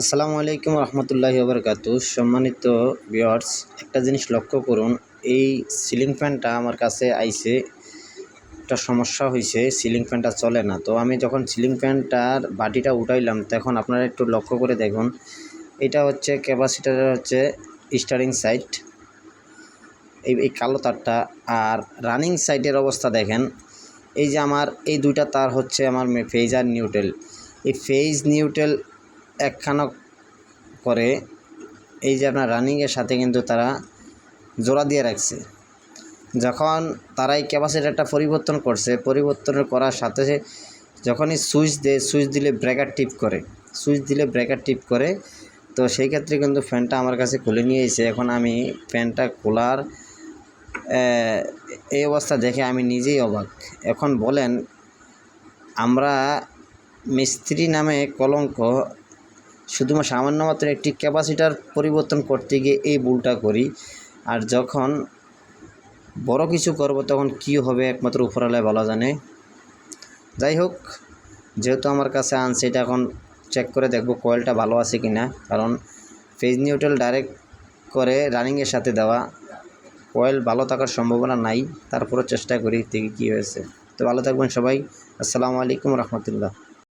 আসসালামু আলাইকুম রহমতুল্লাহি ওবরকাতু। সম্মানিত ভিউয়ার্স, একটা জিনিস লক্ষ্য করুন, এই সিলিং ফ্যানটা আমার কাছে আইছে, একটা সমস্যা হয়েছে, সিলিং ফ্যানটা চলে না। তো আমি যখন সিলিং ফ্যানটার বাটিটা উঠাইলাম তখন আপনারা একটু লক্ষ্য করে দেখুন, এটা হচ্ছে ক্যাপাসিটারের হচ্ছে স্টারিং সাইড, এই কালো তারটা। আর রানিং সাইডের অবস্থা দেখেন, এই যে আমার এই দুইটা তার হচ্ছে আমার ফেজ আর নিউট্রাল। এই ফেজ নিউট্রাল একখানা করে এই যে আপনার রানিংয়ের সাথে কিন্তু তারা জোড়া দিয়ে রাখছে। যখন তারা এই ক্যাপাসিটারটা পরিবর্তন করছে, পরিবর্তন করার সাথে যখনই সুইচ দিলে ব্রেকার টিপ করে, তো সেই ক্ষেত্রে কিন্তু ফ্যানটা আমার কাছে খুলে নিয়ে এসে এখন আমি ফ্যানটা খোলার এই অবস্থা দেখে আমি নিজেই অবাক। এখন বলেন, আমরা মিস্ত্রি নামে কলঙ্ক, শুধুমাত্র সামান্য মাত্র একটি ক্যাপাসিটার পরিবর্তন করতে গিয়ে এই ভুলটা করি। আর যখন বড় কিছু করব তখন কি হবে একমাত্র উপরওয়ালা ভালো জানে। যাই হোক, যেহেতু আমার কাছে আনছে, এটা এখন চেক করে দেখব কয়েলটা ভালো আছে কি না। কারণ ফেজ নিউট্রাল ডাইরেক্ট করে রানিংয়ের সাথে দেওয়া, কয়েল ভালো থাকার সম্ভাবনা নাই। তারপরও চেষ্টা করি দেখি কী হয়েছে। তো ভালো থাকবেন সবাই। আসসালামু আলাইকুম রহমতুল্লাহ।